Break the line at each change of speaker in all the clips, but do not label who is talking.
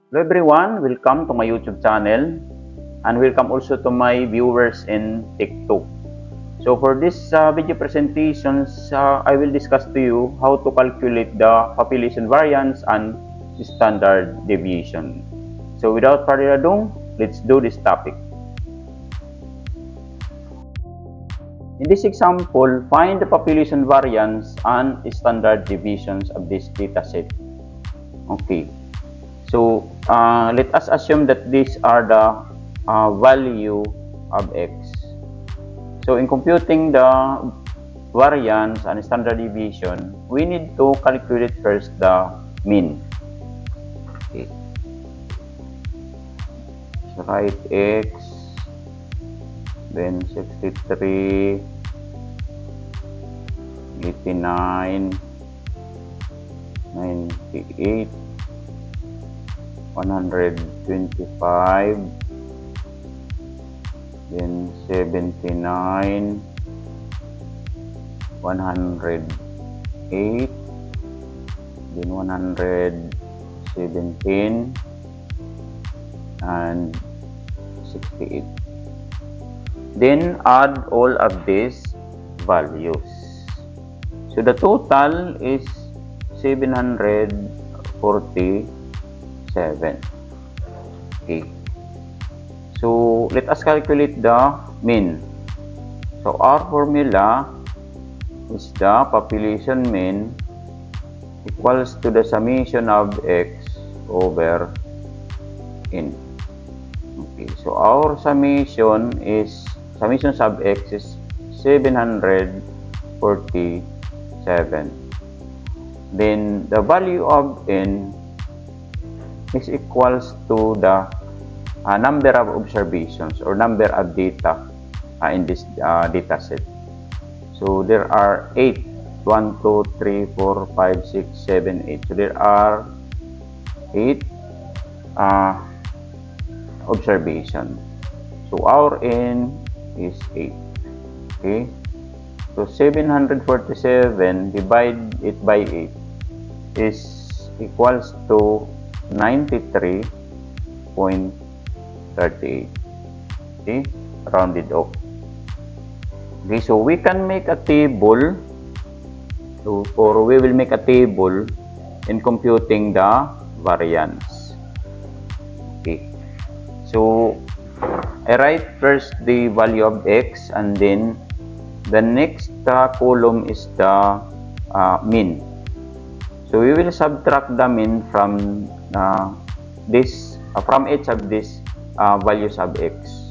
Hello everyone, welcome to my YouTube channel and welcome also to my viewers in TikTok. So for this video presentations, I will discuss to you how to calculate the population variance and standard deviation. So without further ado, let's do this topic. In this example, find the population variance and standard deviations of this dataset. Okay. So let us assume that these are the value of x. So in computing the variance and standard deviation, we need to calculate first the mean. Okay. So write x, then 63, 89, 98, 125, then 79, 108, then 117, and 68. Then add all of these values. So the total is 747. Okay. So let us calculate the mean. So our formula is the population mean equals to the summation of x over n. Okay. So our summation sub x is 747. Then the value of n is equals to the number of observations or number of data in this data set. So there are 8. 1, 2, 3, 4, 5, 6, 7, 8. So there are 8 observation. So our n is 8. Okay. So 747 divide it by 8 is equals to 93.38. Okay, rounded off. Okay, so we can make a table, or we will make a table in computing the variance. Okay, so I write first the value of x, and then the next column is the mean. So we will subtract the mean from from each of these values of x.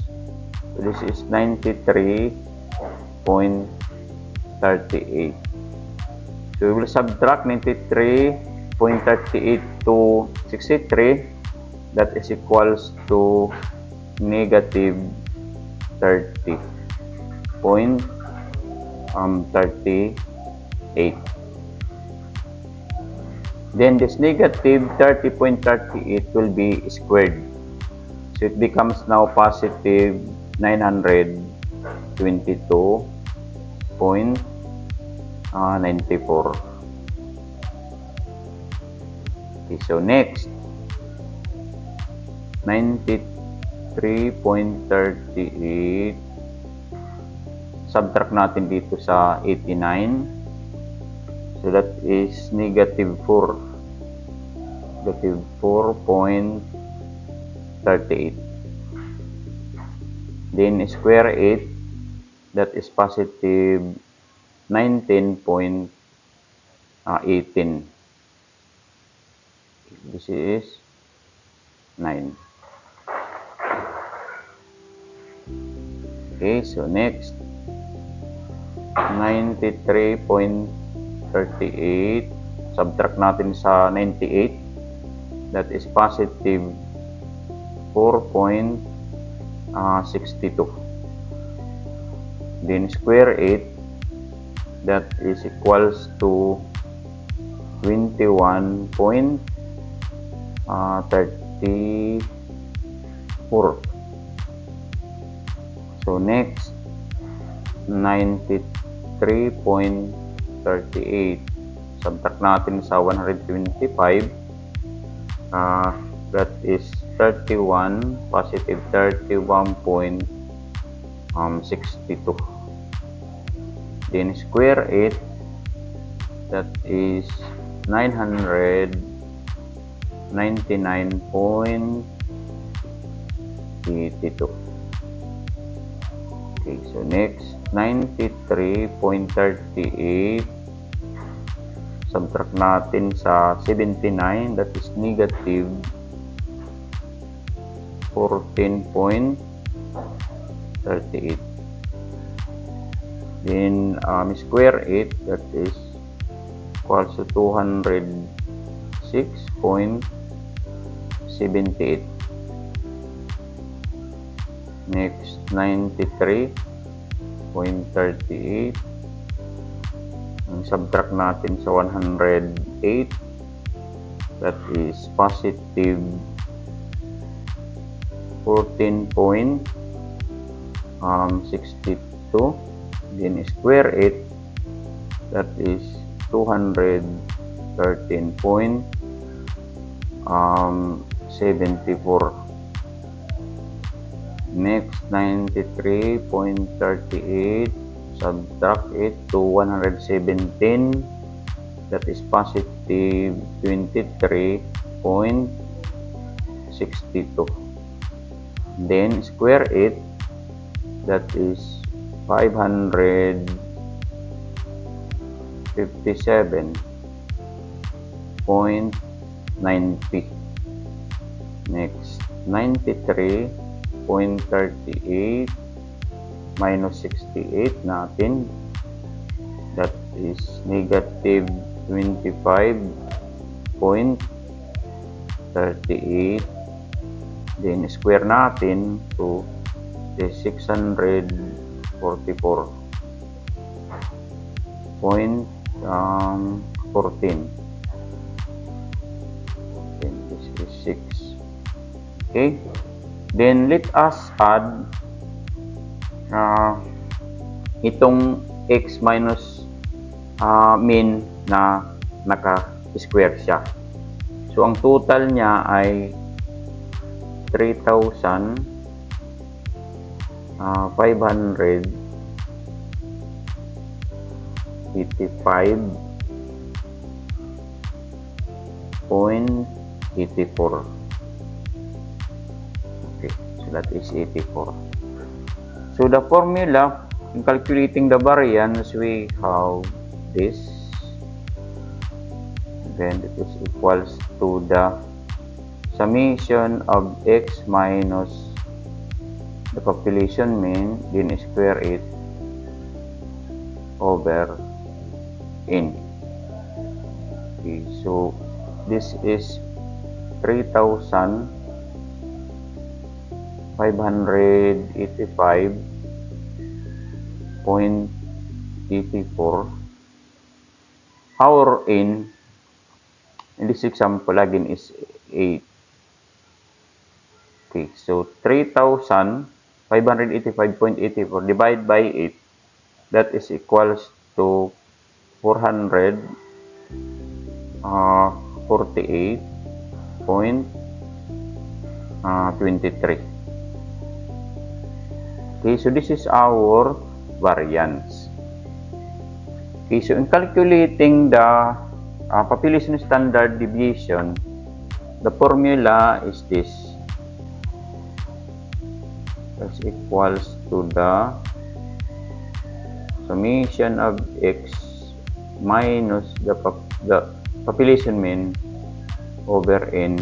So this is 93.38. So we will subtract 93.38 to 63. That is equals to negative 30.38. Then this negative 30.38 will be squared. So it becomes now positive 922.94. Okay, so next, 93.38. Subtract natin dito sa 89. So that is negative 4. Negative 4.38. Then square 8. That is positive 19.18. This is 9. Okay, so next, 93.38. Subtract natin sa 98. That is positive 4.62. Then square 8. That is equals to 21.34. So next, 93.38. Subtract natin sa 125. that is 31, positive 31.62. Then square it, that is 999.82. Okay, so next 93.38, subtract natin sa 79, that is negative 14.38. Then square it, that is equals to 206.78. Next 93.38, subtract natin sa 108, that is positive 14.62. Then square it, that is 213.74. Next 93.38, subtract it to 117, that is positive 23.62. Then square it, that is 557.90. Next 93.38 minus 68 natin, that is negative 25.38. Then square natin to the 644.14. Then this is 6. Okay, then let us add itong x minus min na naka-square siya. So ang total niya ay 3,585.84. Okay, so that is 84. So the formula in calculating the variance, we have this, then it is equals to the summation of x minus the population mean, then square it over n. Okay, so this is 3,585.84. Our n in this example again is 8. Okay, so 3,585.84 divided by 8, that is equals to 448.23. Okay, so this is our variance. Okay, so in calculating the population standard deviation, the formula is this. That's equals to the summation of x minus the population mean over n.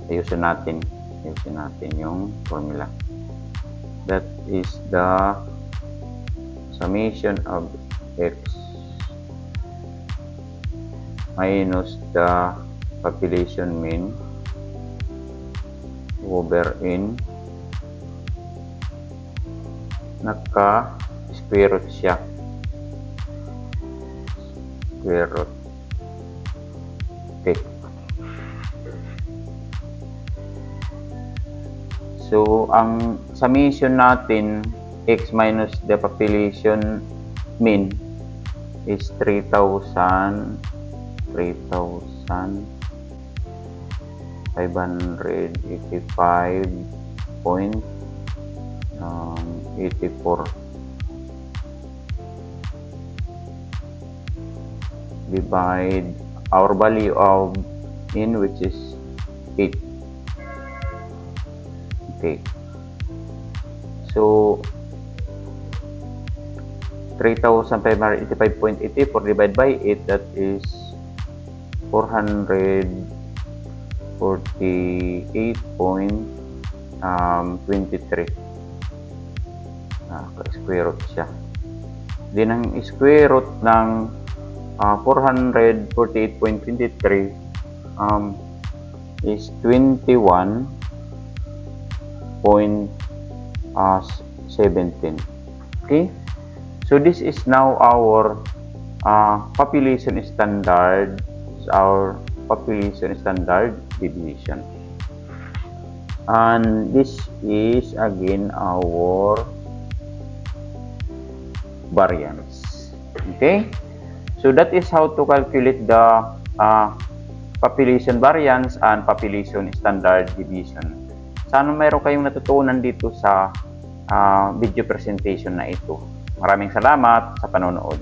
Ayusin natin yung formula. That is the summation of x minus the population mean over n. Naka-square root siya. Square root. Okay. So, ang summation natin, x minus the population mean is 3,585.23. 3,585.84 divide our value of n, which is 8. Okay, so 3,585.84 divided by 8, that is 448.23. Square root siya. Then ang square root ng 448.23 is 21.17. Okay, so this is now our population standard, deviation, and this is again our variance. Okay, so that is how to calculate the population variance and population standard deviation. Sana mayroon kayong natutunan dito sa video presentation na ito. Maraming salamat sa panonood.